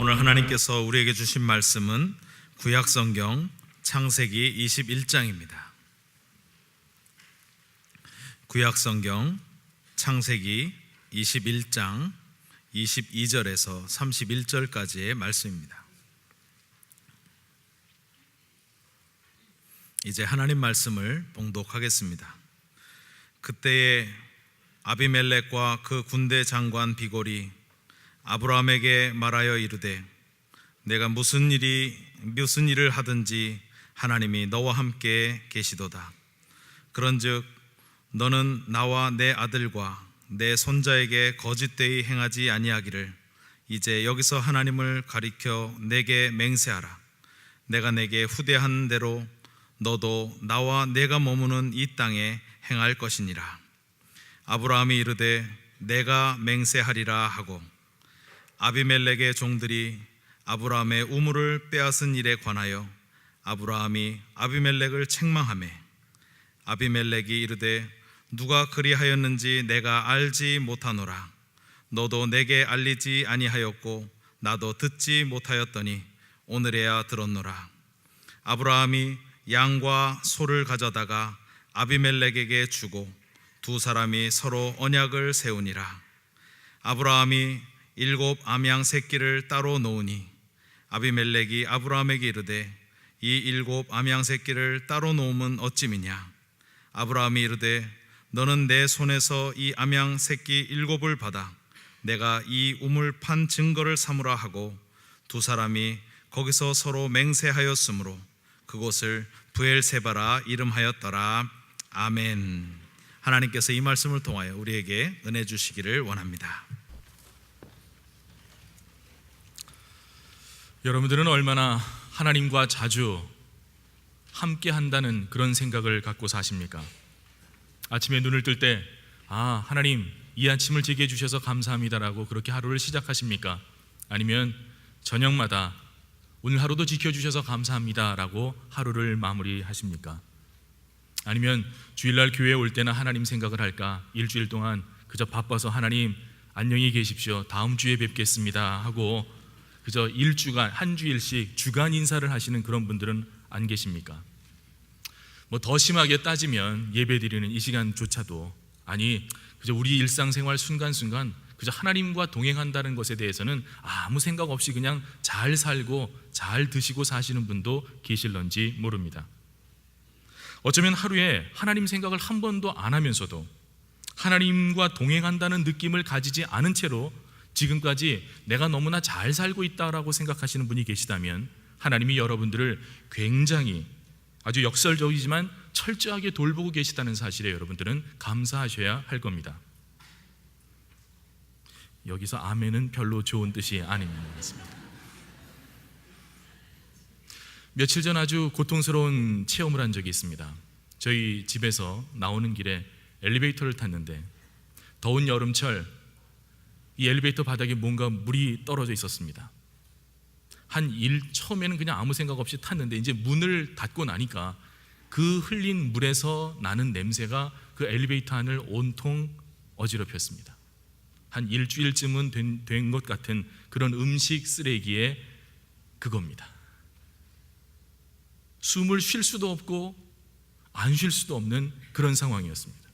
오늘 하나님께서 우리에게 주신 말씀은 구약성경 창세기 21장입니다. 구약성경 창세기 21장 22절에서 31절까지의 말씀입니다. 이제 하나님 말씀을 봉독하겠습니다. 그때에 아비멜렉과 그 군대 장관 비골이 아브라함에게 말하여 이르되 내가 무슨 일을 하든지 하나님이 너와 함께 계시도다. 그런즉 너는 나와 내 아들과 내 손자에게 거짓되이 행하지 아니하기를 이제 여기서 하나님을 가리켜 내게 맹세하라. 내가 내게 후대한 대로 너도 나와 내가 머무는 이 땅에 행할 것이니라. 아브라함이 이르되 내가 맹세하리라 하고 아비멜렉의 종들이 아브라함의 우물을 빼앗은 일에 관하여 아브라함이 아비멜렉을 책망하매 아비멜렉이 이르되 누가 그리하였는지 내가 알지 못하노라. 너도 내게 알리지 아니하였고 나도 듣지 못하였더니 오늘에야 들었노라. 아브라함이 양과 소를 가져다가 아비멜렉에게 주고 두 사람이 서로 언약을 세우니라. 아브라함이 7 암양 새끼를 따로 놓으니 아비멜렉이 아브라함에게 이르되 이 7 암양 새끼를 따로 놓으면 어찌미냐. 아브라함이 이르되 너는 내 손에서 이 암양 새끼 7을 받아 내가 이 우물 판 증거를 삼으라 하고 두 사람이 거기서 서로 맹세하였으므로 그곳을 브엘세바라 이름하였더라. 아멘. 하나님께서 이 말씀을 통하여 우리에게 은혜 주시기를 원합니다. 여러분들은 얼마나 하나님과 자주 함께 한다는 그런 생각을 갖고 사십니까? 아침에 눈을 뜰 때 하나님 이 아침을 제게 해주셔서 감사합니다라고 그렇게 하루를 시작하십니까? 아니면 저녁마다 오늘 하루도 지켜주셔서 감사합니다라고 하루를 마무리하십니까? 아니면 주일날 교회에 올 때나 하나님 생각을 할까? 일주일 동안 그저 바빠서 하나님 안녕히 계십시오, 다음 주에 뵙겠습니다 하고 그저 일주간 한 주일씩 주간 인사를 하시는 그런 분들은 안 계십니까? 더 심하게 따지면 예배드리는 이 시간조차도 그저 우리 일상생활 순간순간 그저 하나님과 동행한다는 것에 대해서는 아무 생각 없이 그냥 잘 살고 잘 드시고 사시는 분도 계실런지 모릅니다. 어쩌면 하루에 하나님 생각을 한 번도 안 하면서도 하나님과 동행한다는 느낌을 가지지 않은 채로 지금까지 내가 너무나 잘 살고 있다라고 생각하시는 분이 계시다면 하나님이 여러분들을 굉장히 아주 역설적이지만 철저하게 돌보고 계시다는 사실에 여러분들은 감사하셔야 할 겁니다. 여기서 아멘은 별로 좋은 뜻이 아닌 것 같습니다. 며칠 전 아주 고통스러운 체험을 한 적이 있습니다. 저희 집에서 나오는 길에 엘리베이터를 탔는데 더운 여름철 이 엘리베이터 바닥에 뭔가 물이 떨어져 있었습니다. 처음에는 그냥 아무 생각 없이 탔는데 이제 문을 닫고 나니까 그 흘린 물에서 나는 냄새가 그 엘리베이터 안을 온통 어지럽혔습니다. 한 일주일쯤은 된 것 같은 그런 음식 쓰레기의 그겁니다. 숨을 쉴 수도 없고 안 쉴 수도 없는 그런 상황이었습니다.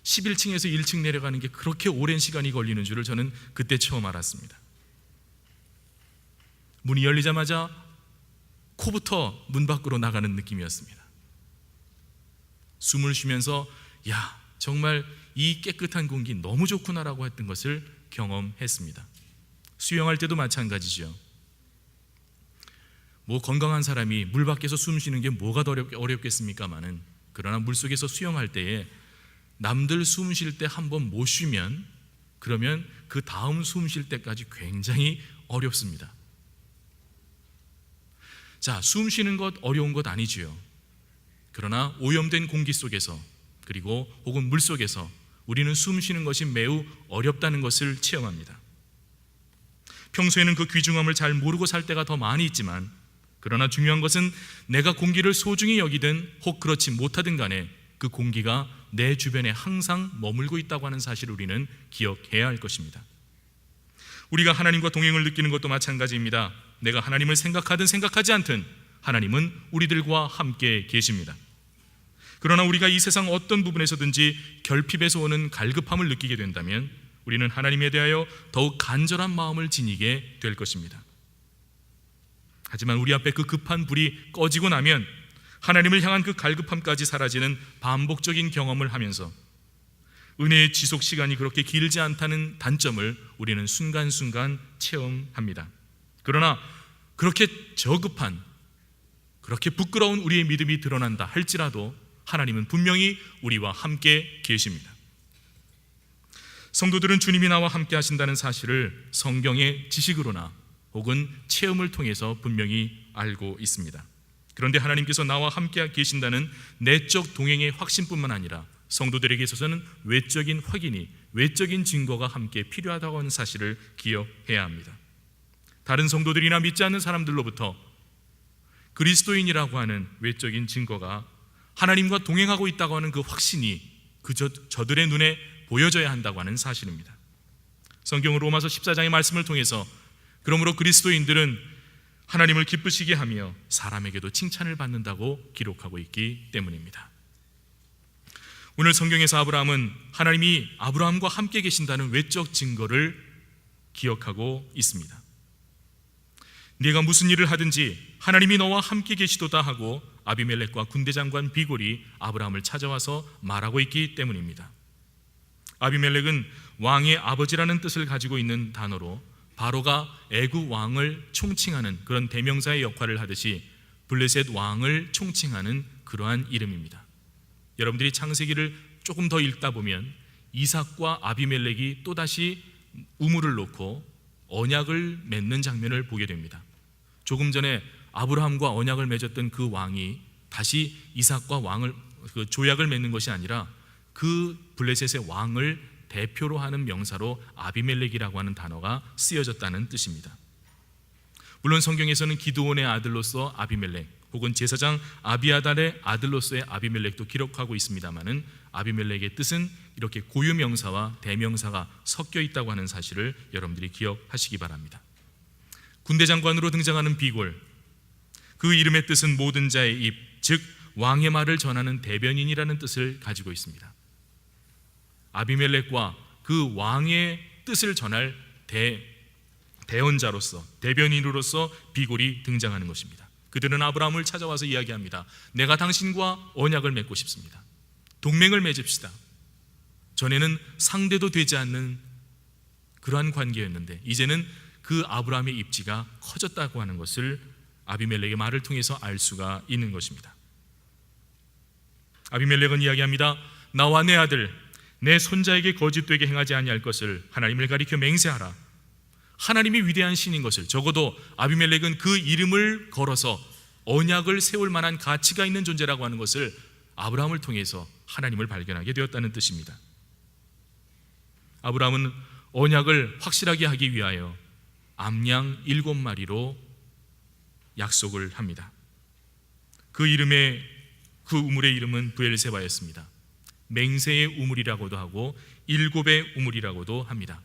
11층에서 1층 내려가는 게 그렇게 오랜 시간이 걸리는 줄을 저는 그때 처음 알았습니다. 문이 열리자마자 코부터 문 밖으로 나가는 느낌이었습니다. 숨을 쉬면서 정말 이 깨끗한 공기 너무 좋구나라고 했던 것을 경험했습니다. 수영할 때도 마찬가지죠. 건강한 사람이 물 밖에서 숨 쉬는 게 뭐가 더 어렵겠습니까마는 그러나 물속에서 수영할 때에 남들 숨 쉴 때 한 번 못 쉬면 그러면 그 다음 숨 쉴 때까지 굉장히 어렵습니다. 숨 쉬는 것 어려운 것 아니지요. 그러나 오염된 공기 속에서 그리고 혹은 물 속에서 우리는 숨 쉬는 것이 매우 어렵다는 것을 체험합니다. 평소에는 그 귀중함을 잘 모르고 살 때가 더 많이 있지만 그러나 중요한 것은 내가 공기를 소중히 여기든 혹 그렇지 못하든 간에 그 공기가 내 주변에 항상 머물고 있다고 하는 사실을 우리는 기억해야 할 것입니다. 우리가 하나님과 동행을 느끼는 것도 마찬가지입니다. 내가 하나님을 생각하든 생각하지 않든 하나님은 우리들과 함께 계십니다. 그러나 우리가 이 세상 어떤 부분에서든지 결핍에서 오는 갈급함을 느끼게 된다면 우리는 하나님에 대하여 더욱 간절한 마음을 지니게 될 것입니다. 하지만 우리 앞에 그 급한 불이 꺼지고 나면 하나님을 향한 그 갈급함까지 사라지는 반복적인 경험을 하면서 은혜의 지속 시간이 그렇게 길지 않다는 단점을 우리는 순간순간 체험합니다. 그러나 그렇게 저급한, 그렇게 부끄러운 우리의 믿음이 드러난다 할지라도 하나님은 분명히 우리와 함께 계십니다. 성도들은 주님이 나와 함께 하신다는 사실을 성경의 지식으로나 혹은 체험을 통해서 분명히 알고 있습니다. 그런데 하나님께서 나와 함께 계신다는 내적 동행의 확신뿐만 아니라 성도들에게 있어서는 외적인 확인이, 외적인 증거가 함께 필요하다고 하는 사실을 기억해야 합니다. 다른 성도들이나 믿지 않는 사람들로부터 그리스도인이라고 하는 외적인 증거가 하나님과 동행하고 있다고 하는 그 확신이 그저 저들의 눈에 보여져야 한다고 하는 사실입니다. 성경은 로마서 14장의 말씀을 통해서 그러므로 그리스도인들은 하나님을 기쁘시게 하며 사람에게도 칭찬을 받는다고 기록하고 있기 때문입니다. 오늘 성경에서 아브라함은 하나님이 아브라함과 함께 계신다는 외적 증거를 기억하고 있습니다. 네가 무슨 일을 하든지 하나님이 너와 함께 계시도다 하고 아비멜렉과 군대장관 비골이 아브라함을 찾아와서 말하고 있기 때문입니다. 아비멜렉은 왕의 아버지라는 뜻을 가지고 있는 단어로 바로가 애굽 왕을 총칭하는 그런 대명사의 역할을 하듯이 블레셋 왕을 총칭하는 그러한 이름입니다. 여러분들이 창세기를 조금 더 읽다 보면 이삭과 아비멜렉이 또다시 우물을 놓고 언약을 맺는 장면을 보게 됩니다. 조금 전에 아브라함과 언약을 맺었던 그 왕이 다시 이삭과 그 조약을 맺는 것이 아니라 그 블레셋의 왕을 대표로 하는 명사로 아비멜렉이라고 하는 단어가 쓰여졌다는 뜻입니다. 물론 성경에서는 기드온의 아들로서 아비멜렉 혹은 제사장 아비아달의 아들로서의 아비멜렉도 기록하고 있습니다마는 아비멜렉의 뜻은 이렇게 고유 명사와 대명사가 섞여 있다고 하는 사실을 여러분들이 기억하시기 바랍니다. 군대 장관으로 등장하는 비골, 그 이름의 뜻은 모든 자의 입, 즉 왕의 말을 전하는 대변인이라는 뜻을 가지고 있습니다. 아비멜렉과 그 왕의 뜻을 전할 대언자로서, 대변인으로서 비골이 등장하는 것입니다. 그들은 아브라함을 찾아와서 이야기합니다. 내가 당신과 언약을 맺고 싶습니다. 동맹을 맺읍시다. 전에는 상대도 되지 않는 그러한 관계였는데 이제는 그 아브라함의 입지가 커졌다고 하는 것을 아비멜렉의 말을 통해서 알 수가 있는 것입니다. 아비멜렉은 이야기합니다. 나와 내 아들, 내 손자에게 거짓되게 행하지 아니할 것을 하나님을 가리켜 맹세하라. 하나님이 위대한 신인 것을, 적어도 아비멜렉은 그 이름을 걸어서 언약을 세울 만한 가치가 있는 존재라고 하는 것을 아브라함을 통해서 하나님을 발견하게 되었다는 뜻입니다. 아브라함은 언약을 확실하게 하기 위하여 암양 7마리로 약속을 합니다. 그 우물의 이름은 브엘세바였습니다. 맹세의 우물이라고도 하고 일곱의 우물이라고도 합니다.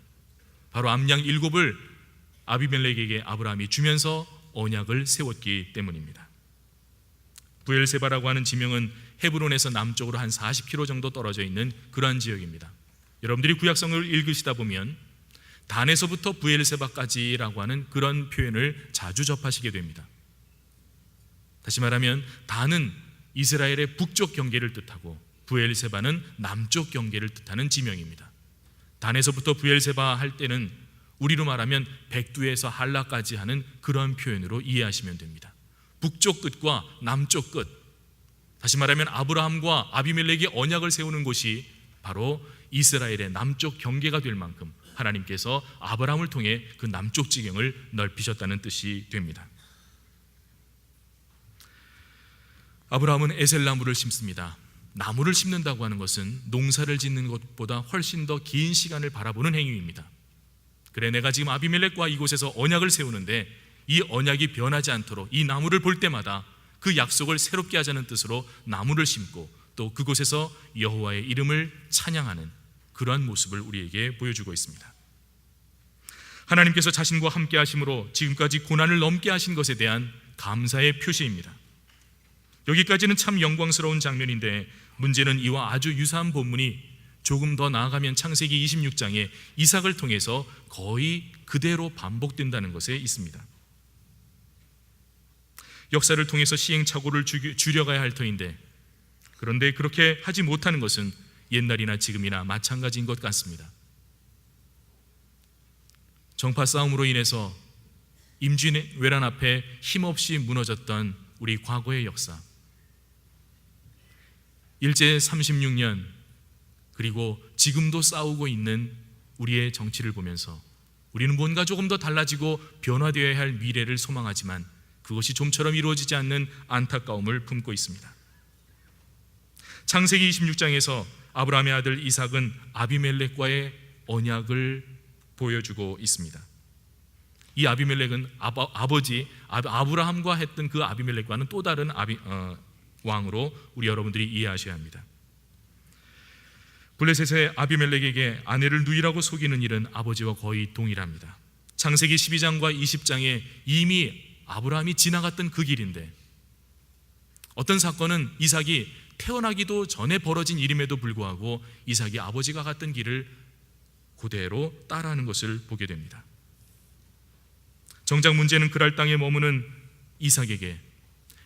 바로 암양 7을 아비멜렉에게 아브라함이 주면서 언약을 세웠기 때문입니다. 브엘세바라고 하는 지명은 헤브론에서 남쪽으로 한 40km 정도 떨어져 있는 그러한 지역입니다. 여러분들이 구약성을 읽으시다 보면 단에서부터 브엘세바까지라고 하는 그런 표현을 자주 접하시게 됩니다. 다시 말하면 단은 이스라엘의 북쪽 경계를 뜻하고 브엘세바는 남쪽 경계를 뜻하는 지명입니다. 단에서부터 브엘세바 할 때는 우리로 말하면 백두에서 한라까지 하는 그런 표현으로 이해하시면 됩니다. 북쪽 끝과 남쪽 끝, 다시 말하면 아브라함과 아비멜렉이 언약을 세우는 곳이 바로 이스라엘의 남쪽 경계가 될 만큼 하나님께서 아브라함을 통해 그 남쪽 지경을 넓히셨다는 뜻이 됩니다. 아브라함은 에셀나무를 심습니다. 나무를 심는다고 하는 것은 농사를 짓는 것보다 훨씬 더 긴 시간을 바라보는 행위입니다. 그래, 내가 지금 아비멜렉과 이곳에서 언약을 세우는데 이 언약이 변하지 않도록 이 나무를 볼 때마다 그 약속을 새롭게 하자는 뜻으로 나무를 심고 또 그곳에서 여호와의 이름을 찬양하는 그러한 모습을 우리에게 보여주고 있습니다. 하나님께서 자신과 함께 하심으로 지금까지 고난을 넘게 하신 것에 대한 감사의 표시입니다. 여기까지는 참 영광스러운 장면인데 문제는 이와 아주 유사한 본문이 조금 더 나아가면 창세기 26장에 이삭을 통해서 거의 그대로 반복된다는 것에 있습니다. 역사를 통해서 시행착오를 줄여가야 할 터인데, 그런데 그렇게 하지 못하는 것은 옛날이나 지금이나 마찬가지인 것 같습니다. 정파 싸움으로 인해서 임진 왜란 앞에 힘없이 무너졌던 우리 과거의 역사, 일제 36년, 그리고 지금도 싸우고 있는 우리의 정치를 보면서 우리는 뭔가 조금 더 달라지고 변화되어야 할 미래를 소망하지만 그것이 좀처럼 이루어지지 않는 안타까움을 품고 있습니다. 창세기 26장에서 아브라함의 아들 이삭은 아비멜렉과의 언약을 보여주고 있습니다. 이 아비멜렉은 아버지 아브라함과 했던 그 아비멜렉과는 또 다른 왕으로 우리 여러분들이 이해하셔야 합니다. 블레셋의 아비멜렉에게 아내를 누이라고 속이는 일은 아버지와 거의 동일합니다. 창세기 12장과 20장에 이미 아브라함이 지나갔던 그 길인데, 어떤 사건은 이삭이 태어나기도 전에 벌어진 일임에도 불구하고 이삭이 아버지가 갔던 길을 그대로 따라하는 것을 보게 됩니다. 정작 문제는 그랄 땅에 머무는 이삭에게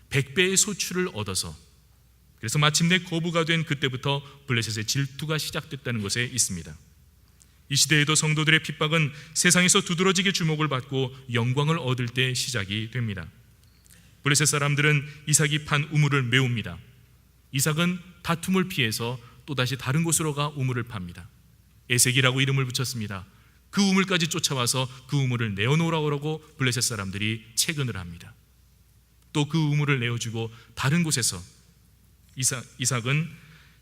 100배의 소출을 얻어서, 그래서 마침내 거부가 된 그때부터 블레셋의 질투가 시작됐다는 것에 있습니다. 이 시대에도 성도들의 핍박은 세상에서 두드러지게 주목을 받고 영광을 얻을 때 시작이 됩니다. 블레셋 사람들은 이삭이 판 우물을 메웁니다. 이삭은 다툼을 피해서 또다시 다른 곳으로 가 우물을 팝니다. 에색이라고 이름을 붙였습니다. 그 우물까지 쫓아와서 그 우물을 내어놓으라고 블레셋 사람들이 채근을 합니다. 또 그 우물을 내어주고 다른 곳에서 이삭은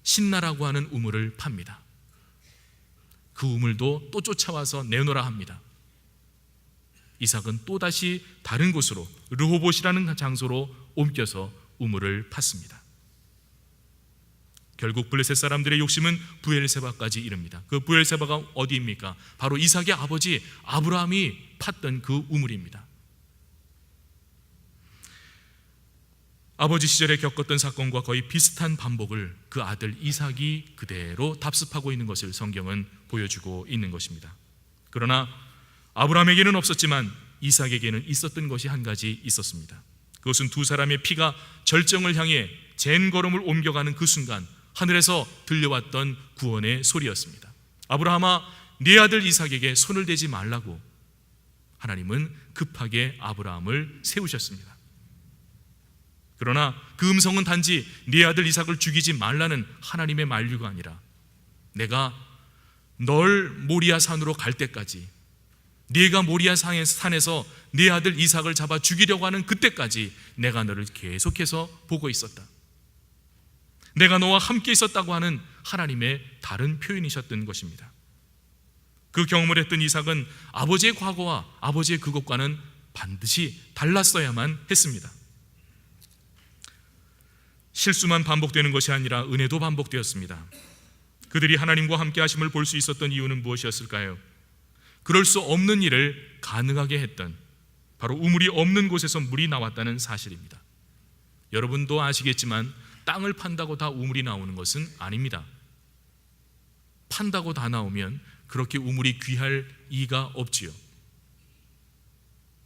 신나라고 하는 우물을 팝니다. 그 우물도 또 쫓아와서 내놓으라 합니다. 이삭은 또다시 다른 곳으로 르호봇이라는 장소로 옮겨서 우물을 팠습니다. 결국 블레셋 사람들의 욕심은 브엘세바까지 이릅니다. 그 브엘세바가 어디입니까? 바로 이삭의 아버지 아브라함이 팠던 그 우물입니다. 아버지 시절에 겪었던 사건과 거의 비슷한 반복을 그 아들 이삭이 그대로 답습하고 있는 것을 성경은 보여주고 있는 것입니다. 그러나 아브라함에게는 없었지만 이삭에게는 있었던 것이 한 가지 있었습니다. 그것은 두 사람의 피가 절정을 향해 젠걸음을 옮겨가는 그 순간 하늘에서 들려왔던 구원의 소리였습니다. 아브라함아, 네 아들 이삭에게 손을 대지 말라고 하나님은 급하게 아브라함을 세우셨습니다. 그러나 그 음성은 단지 네 아들 이삭을 죽이지 말라는 하나님의 만류가 아니라 내가 널 모리아 산으로 갈 때까지, 네가 모리아 산에서 네 아들 이삭을 잡아 죽이려고 하는 그때까지 내가 너를 계속해서 보고 있었다. 내가 너와 함께 있었다고 하는 하나님의 다른 표현이셨던 것입니다. 그 경험을 했던 이삭은 아버지의 과거와 아버지의 그것과는 반드시 달랐어야만 했습니다. 실수만 반복되는 것이 아니라 은혜도 반복되었습니다. 그들이 하나님과 함께 하심을 볼 수 있었던 이유는 무엇이었을까요? 그럴 수 없는 일을 가능하게 했던, 바로 우물이 없는 곳에서 물이 나왔다는 사실입니다. 여러분도 아시겠지만 땅을 판다고 다 우물이 나오는 것은 아닙니다. 판다고 다 나오면 그렇게 우물이 귀할 이가 없지요.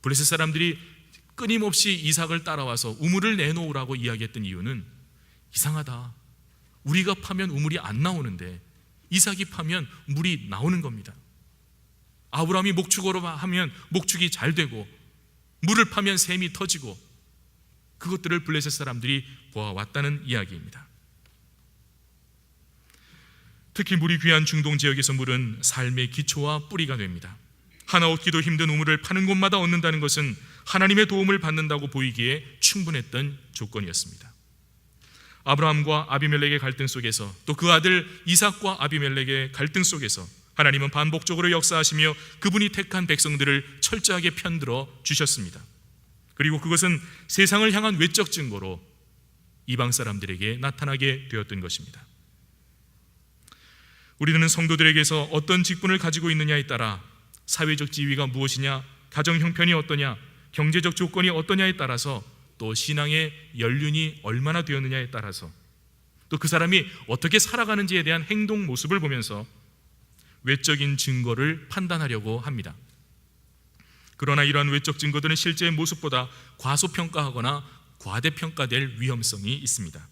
블레셋 사람들이 끊임없이 이삭을 따라와서 우물을 내놓으라고 이야기했던 이유는, 이상하다, 우리가 파면 우물이 안 나오는데 이삭이 파면 물이 나오는 겁니다. 아브라함이 목축으로 하면 목축이 잘 되고 물을 파면 샘이 터지고, 그것들을 블레셋 사람들이 보아왔다는 이야기입니다. 특히 물이 귀한 중동 지역에서 물은 삶의 기초와 뿌리가 됩니다. 하나 얻기도 힘든 우물을 파는 곳마다 얻는다는 것은 하나님의 도움을 받는다고 보이기에 충분했던 조건이었습니다. 아브라함과 아비멜렉의 갈등 속에서, 또 그 아들 이삭과 아비멜렉의 갈등 속에서 하나님은 반복적으로 역사하시며 그분이 택한 백성들을 철저하게 편들어 주셨습니다. 그리고 그것은 세상을 향한 외적 증거로 이방 사람들에게 나타나게 되었던 것입니다. 우리는 성도들에게서 어떤 직분을 가지고 있느냐에 따라 사회적 지위가 무엇이냐, 가정 형편이 어떠냐, 경제적 조건이 어떠냐에 따라서, 또 신앙의 연륜이 얼마나 되었느냐에 따라서, 또 그 사람이 어떻게 살아가는지에 대한 행동 모습을 보면서 외적인 증거를 판단하려고 합니다. 그러나 이러한 외적 증거들은 실제의 모습보다 과소평가하거나 과대평가될 위험성이 있습니다.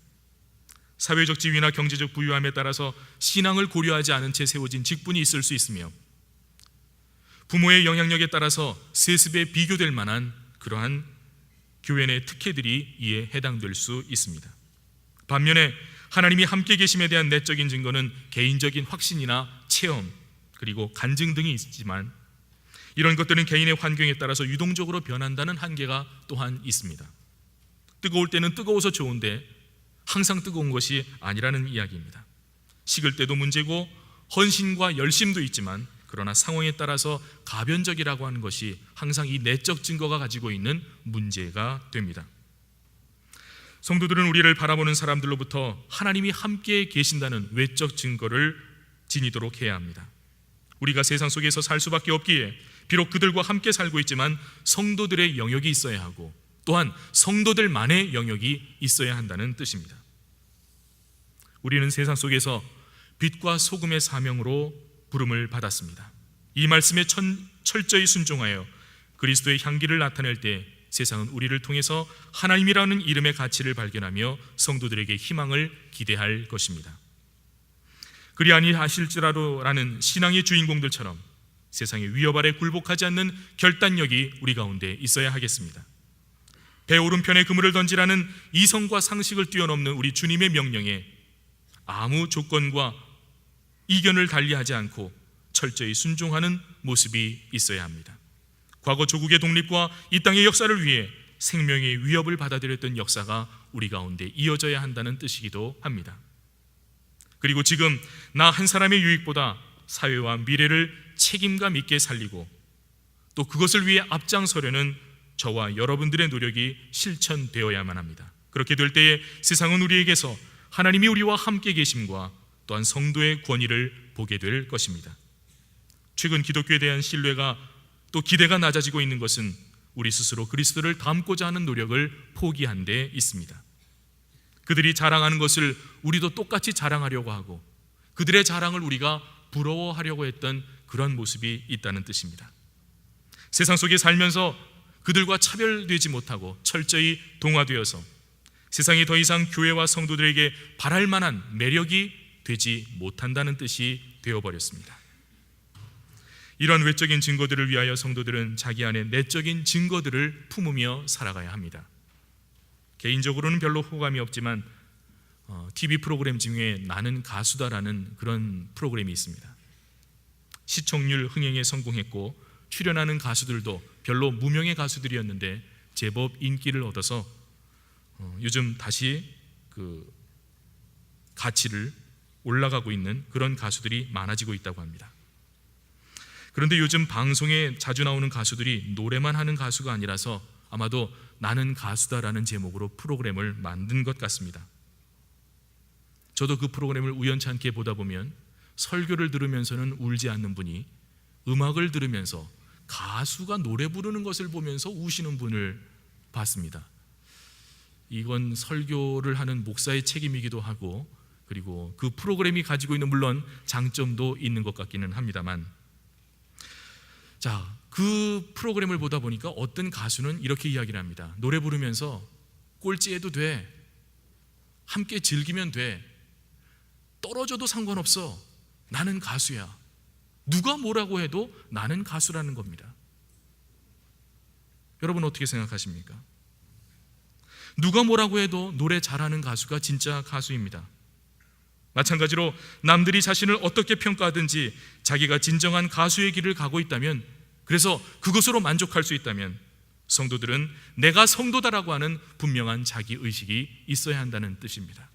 사회적 지위나 경제적 부유함에 따라서 신앙을 고려하지 않은 채 세워진 직분이 있을 수 있으며, 부모의 영향력에 따라서 세습에 비교될 만한 그러한 교회 내 특혜들이 이에 해당될 수 있습니다. 반면에 하나님이 함께 계심에 대한 내적인 증거는 개인적인 확신이나 체험, 그리고 간증 등이 있지만, 이런 것들은 개인의 환경에 따라서 유동적으로 변한다는 한계가 또한 있습니다. 뜨거울 때는 뜨거워서 좋은데 항상 뜨거운 것이 아니라는 이야기입니다. 식을 때도 문제고 헌신과 열심도 있지만, 그러나 상황에 따라서 가변적이라고 하는 것이 항상 이 내적 증거가 가지고 있는 문제가 됩니다. 성도들은 우리를 바라보는 사람들로부터 하나님이 함께 계신다는 외적 증거를 지니도록 해야 합니다. 우리가 세상 속에서 살 수밖에 없기에 비록 그들과 함께 살고 있지만 성도들의 영역이 있어야 하고, 또한 성도들만의 영역이 있어야 한다는 뜻입니다. 우리는 세상 속에서 빛과 소금의 사명으로 부름을 받았습니다. 이 말씀에 철저히 순종하여 그리스도의 향기를 나타낼 때 세상은 우리를 통해서 하나님이라는 이름의 가치를 발견하며 성도들에게 희망을 기대할 것입니다. 그리 아니하실지라도라는 신앙의 주인공들처럼 세상의 위협 아래 굴복하지 않는 결단력이 우리 가운데 있어야 하겠습니다. 배 오른편에 그물을 던지라는 이성과 상식을 뛰어넘는 우리 주님의 명령에 아무 조건과 이견을 달리하지 않고 철저히 순종하는 모습이 있어야 합니다. 과거 조국의 독립과 이 땅의 역사를 위해 생명의 위협을 받아들였던 역사가 우리 가운데 이어져야 한다는 뜻이기도 합니다. 그리고 지금 나 한 사람의 유익보다 사회와 미래를 책임감 있게 살리고, 또 그것을 위해 앞장서려는 저와 여러분들의 노력이 실천되어야만 합니다. 그렇게 될 때에 세상은 우리에게서 하나님이 우리와 함께 계심과 또한 성도의 권위를 보게 될 것입니다. 최근 기독교에 대한 신뢰가 또 기대가 낮아지고 있는 것은 우리 스스로 그리스도를 닮고자 하는 노력을 포기한 데 있습니다. 그들이 자랑하는 것을 우리도 똑같이 자랑하려고 하고, 그들의 자랑을 우리가 부러워하려고 했던 그런 모습이 있다는 뜻입니다. 세상 속에 살면서 그들과 차별되지 못하고 철저히 동화되어서 세상이 더 이상 교회와 성도들에게 바랄 만한 매력이 되지 못한다는 뜻이 되어버렸습니다. 이런 외적인 증거들을 위하여 성도들은 자기 안에 내적인 증거들을 품으며 살아가야 합니다. 개인적으로는 별로 호감이 없지만 TV 프로그램 중에 나는 가수다라는 그런 프로그램이 있습니다. 시청률 흥행에 성공했고 출연하는 가수들도 별로 무명의 가수들이었는데 제법 인기를 얻어서 요즘 다시 그 가치를 올라가고 있는 그런 가수들이 많아지고 있다고 합니다. 그런데 요즘 방송에 자주 나오는 가수들이 노래만 하는 가수가 아니라서 아마도 나는 가수다라는 제목으로 프로그램을 만든 것 같습니다. 저도 그 프로그램을 우연찮게 보다 보면 설교를 들으면서는 울지 않는 분이 음악을 들으면서 가수가 노래 부르는 것을 보면서 우시는 분을 봤습니다. 이건 설교를 하는 목사의 책임이기도 하고, 그리고 그 프로그램이 가지고 있는 물론 장점도 있는 것 같기는 합니다만, 그 프로그램을 보다 보니까 어떤 가수는 이렇게 이야기를 합니다. 노래 부르면서 꼴찌해도 돼, 함께 즐기면 돼, 떨어져도 상관없어, 나는 가수야. 누가 뭐라고 해도 나는 가수라는 겁니다. 여러분 어떻게 생각하십니까? 누가 뭐라고 해도 노래 잘하는 가수가 진짜 가수입니다. 마찬가지로 남들이 자신을 어떻게 평가하든지 자기가 진정한 가수의 길을 가고 있다면, 그래서 그것으로 만족할 수 있다면 성도들은 내가 성도다라고 하는 분명한 자기의식이 있어야 한다는 뜻입니다.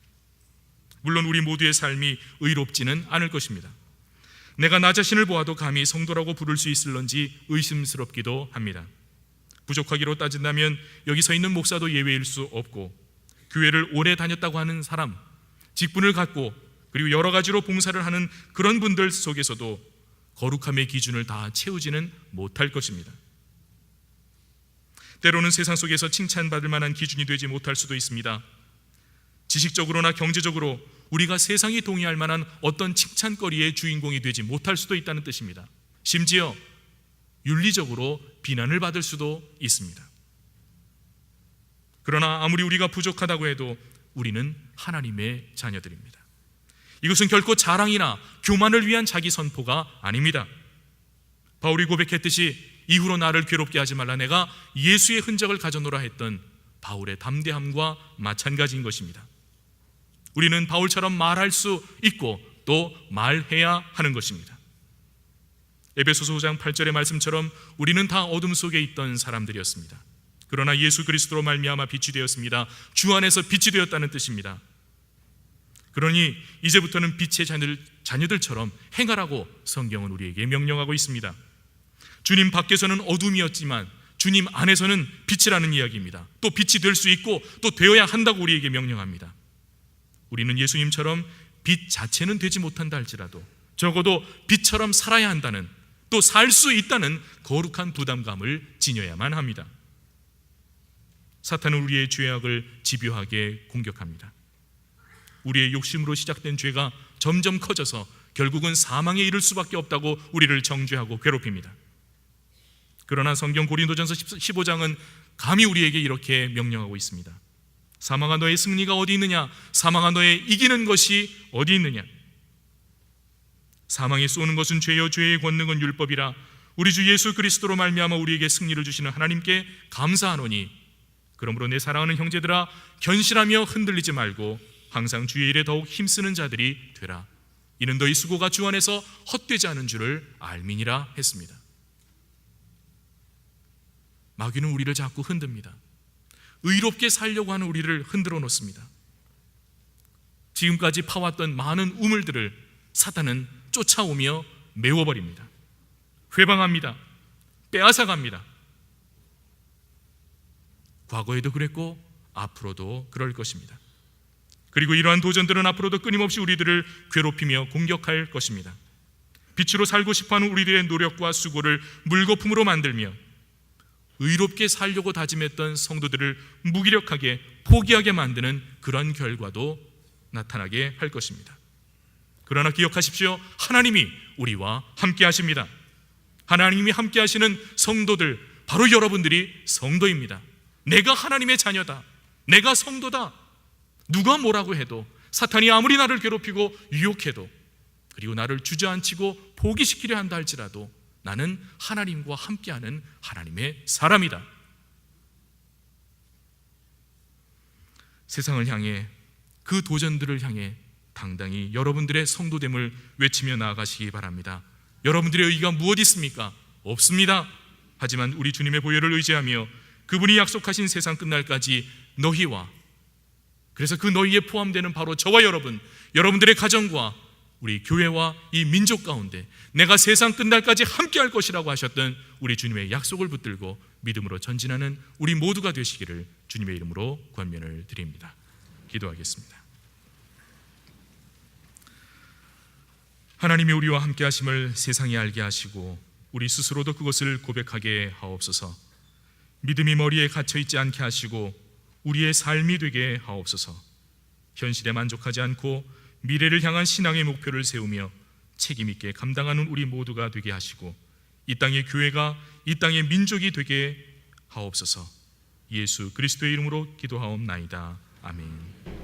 물론 우리 모두의 삶이 의롭지는 않을 것입니다. 내가 나 자신을 보아도 감히 성도라고 부를 수 있을런지 의심스럽기도 합니다. 부족하기로 따진다면 여기 서 있는 목사도 예외일 수 없고, 교회를 오래 다녔다고 하는 사람, 직분을 갖고 그리고 여러 가지로 봉사를 하는 그런 분들 속에서도 거룩함의 기준을 다 채우지는 못할 것입니다. 때로는 세상 속에서 칭찬받을 만한 기준이 되지 못할 수도 있습니다. 지식적으로나 경제적으로 우리가 세상이 동의할 만한 어떤 칭찬거리의 주인공이 되지 못할 수도 있다는 뜻입니다. 심지어 윤리적으로 비난을 받을 수도 있습니다. 그러나 아무리 우리가 부족하다고 해도 우리는 하나님의 자녀들입니다. 이것은 결코 자랑이나 교만을 위한 자기 선포가 아닙니다. 바울이 고백했듯이 이후로 나를 괴롭게 하지 말라, 내가 예수의 흔적을 가져노라 했던 바울의 담대함과 마찬가지인 것입니다. 우리는 바울처럼 말할 수 있고 또 말해야 하는 것입니다. 에베소서 5장 8절의 말씀처럼 우리는 다 어둠 속에 있던 사람들이었습니다. 그러나 예수 그리스도로 말미암아 빛이 되었습니다. 주 안에서 빛이 되었다는 뜻입니다. 그러니 이제부터는 빛의 자녀들처럼 행하라고 성경은 우리에게 명령하고 있습니다. 주님 밖에서는 어둠이었지만 주님 안에서는 빛이라는 이야기입니다. 또 빛이 될 수 있고 또 되어야 한다고 우리에게 명령합니다. 우리는 예수님처럼 빛 자체는 되지 못한다 할지라도 적어도 빛처럼 살아야 한다는, 또 살 수 있다는 거룩한 부담감을 지녀야만 합니다. 사탄은 우리의 죄악을 집요하게 공격합니다. 우리의 욕심으로 시작된 죄가 점점 커져서 결국은 사망에 이를 수밖에 없다고 우리를 정죄하고 괴롭힙니다. 그러나 성경 고린도전서 15장은 감히 우리에게 이렇게 명령하고 있습니다. 사망아 너의 승리가 어디 있느냐? 사망아 너의 이기는 것이 어디 있느냐? 사망에 쏘는 것은 죄요 죄의 권능은 율법이라. 우리 주 예수 그리스도로 말미암아 우리에게 승리를 주시는 하나님께 감사하노니, 그러므로 내 사랑하는 형제들아 견실하며 흔들리지 말고 항상 주의 일에 더욱 힘쓰는 자들이 되라. 이는 너희 수고가 주 안에서 헛되지 않은 줄을 알미니라 했습니다. 마귀는 우리를 자꾸 흔듭니다. 의롭게 살려고 하는 우리를 흔들어 놓습니다. 지금까지 파왔던 많은 우물들을 사탄은 쫓아오며 메워버립니다. 회방합니다. 빼앗아갑니다. 과거에도 그랬고 앞으로도 그럴 것입니다. 그리고 이러한 도전들은 앞으로도 끊임없이 우리들을 괴롭히며 공격할 것입니다. 빛으로 살고 싶어하는 우리들의 노력과 수고를 물거품으로 만들며 의롭게 살려고 다짐했던 성도들을 무기력하게 포기하게 만드는 그런 결과도 나타나게 할 것입니다. 그러나 기억하십시오. 하나님이 우리와 함께 하십니다. 하나님이 함께 하시는 성도들, 바로 여러분들이 성도입니다. 내가 하나님의 자녀다, 내가 성도다. 누가 뭐라고 해도, 사탄이 아무리 나를 괴롭히고 유혹해도, 그리고 나를 주저앉히고 포기시키려 한다 할지라도 나는 하나님과 함께하는 하나님의 사람이다. 세상을 향해, 그 도전들을 향해 당당히 여러분들의 성도됨을 외치며 나아가시기 바랍니다. 여러분들의 의의가 무엇 있습니까? 없습니다. 하지만 우리 주님의 보혈을 의지하며 그분이 약속하신 세상 끝날까지 너희와, 그래서 그 너희에 포함되는 바로 저와 여러분, 여러분들의 가정과 우리 교회와 이 민족 가운데 내가 세상 끝날까지 함께 할 것이라고 하셨던 우리 주님의 약속을 붙들고 믿음으로 전진하는 우리 모두가 되시기를 주님의 이름으로 권면을 드립니다. 기도하겠습니다. 하나님이 우리와 함께 하심을 세상이 알게 하시고 우리 스스로도 그것을 고백하게 하옵소서. 믿음이 머리에 갇혀 있지 않게 하시고 우리의 삶이 되게 하옵소서. 현실에 만족하지 않고 미래를 향한 신앙의 목표를 세우며 책임 있게 감당하는 우리 모두가 되게 하시고 이 땅의 교회가 이 땅의 민족이 되게 하옵소서. 예수 그리스도의 이름으로 기도하옵나이다. 아멘.